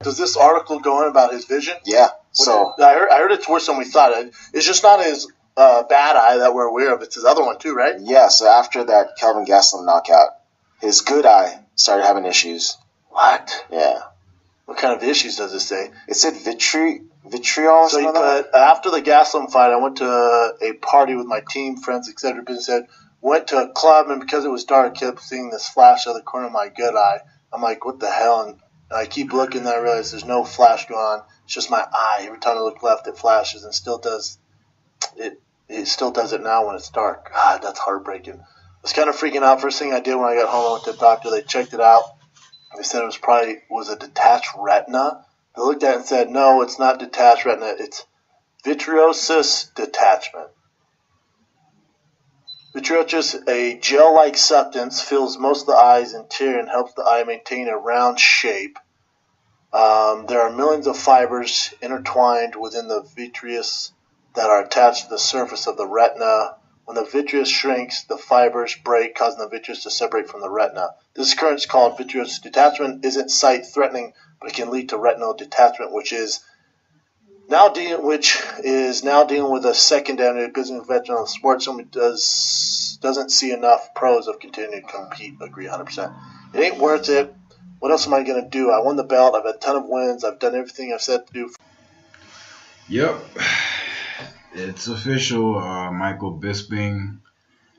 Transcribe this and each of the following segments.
Does this article go in about his vision? Yeah. So I heard it's worse than we thought. It's just not his bad eye that we're aware of. It's his other one too, right? Yeah. So after that Kelvin Gastelum knockout, his good eye started having issues. What? Yeah. What kind of issues does it say? It said vitriol. So he put, after the Gastelum fight, I went to a party with my team, friends, etc. Business said, went to a club, and because it was dark, kept seeing this flash out of the corner of my good eye. I'm like, what the hell? And I keep looking, and I realize there's no flash going on. It's just my eye. Every time I look left, it flashes, and still does it. It still does it now when it's dark. God, that's heartbreaking. I was kind of freaking out. First thing I did when I got home, I went to the doctor. They checked it out. They said it was a detached retina. They looked at it and said, no, it's not detached retina. It's vitreosus detachment. Vitreosus, a gel-like substance, fills most of the eye's interior and helps the eye maintain a round shape. There are millions of fibers intertwined within the vitreous that are attached to the surface of the retina. When the vitreous shrinks, the fibers break, causing the vitreous to separate from the retina. This occurrence, called vitreous detachment, isn't sight-threatening, but it can lead to retinal detachment, which is now dealing with a secondary business veteran of sports. Someone doesn't see enough pros of continuing to compete. Agree 100%. It ain't worth it. What else am I going to do? I won the belt. I've had a ton of wins. I've done everything I've said to do. Yep. It's official. Michael Bisping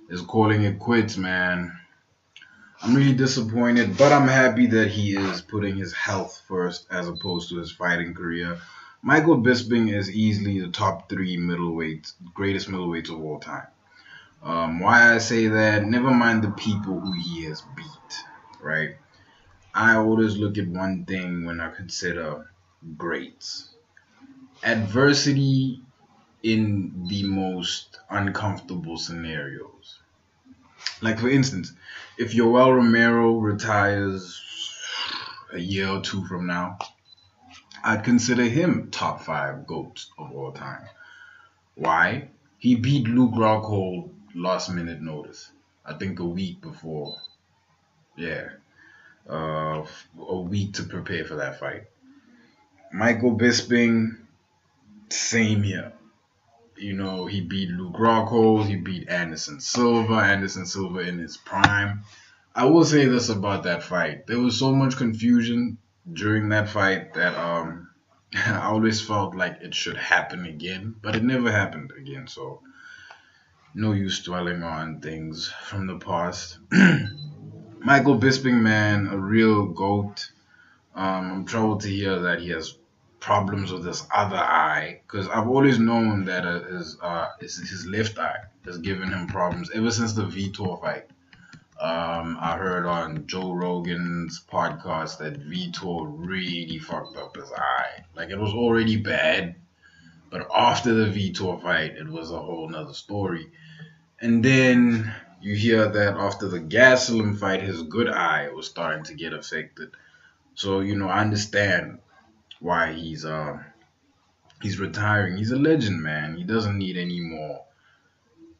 is calling it quits, man. I'm really disappointed, but I'm happy that he is putting his health first as opposed to his fighting career. Michael Bisping is easily the top 3 middleweights, greatest middleweights of all time. Why I say that, never mind the people who he has beat, right? I always look at one thing when I consider greats. Adversity in the most uncomfortable scenarios. Like, for instance, if Yoel Romero retires a year or 2 from now, I'd consider him top 5 GOATs of all time. Why? He beat Luke Rockhold last minute notice. I think a week before. Yeah. A week to prepare for that fight. Michael Bisping, same here. You know, he beat Luke Rockhold, he beat Anderson Silva in his prime. I will say this about that fight. There was so much confusion during that fight that I always felt like it should happen again, but it never happened again, so no use dwelling on things from the past. Michael Bisping, man, a real GOAT. I'm troubled to hear that he has problems with his other eye, because I've always known that his left eye has given him problems ever since the Vitor fight. I heard on Joe Rogan's podcast that Vitor really fucked up his eye. Like, it was already bad, but after the Vitor fight, it was a whole nother story. And then you hear that after the Gastelum fight, his good eye was starting to get affected. So, you know, I understand why he's retiring. He's a legend, man. He doesn't need any more,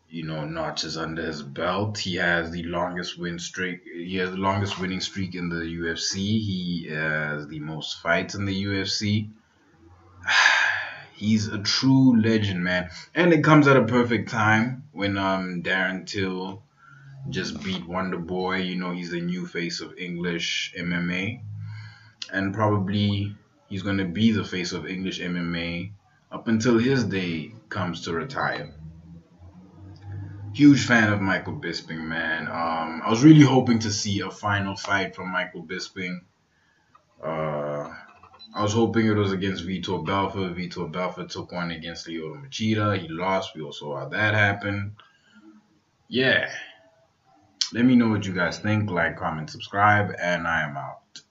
you know, notches under his belt. He has the longest win streak. He has the longest winning streak in the UFC. He has the most fights in the UFC. He's a true legend, man. And it comes at a perfect time when Darren Till just beat Wonder Boy. You know, he's the new face of English MMA. And probably he's going to be the face of English MMA up until his day comes to retire. Huge fan of Michael Bisping, man. I was really hoping to see a final fight from Michael Bisping. I was hoping it was against Vitor Belfort. Vitor Belfort took one against Lyoto Machida. He lost. We all saw how that happened. Yeah. Let me know what you guys think. Like, comment, subscribe, and I am out.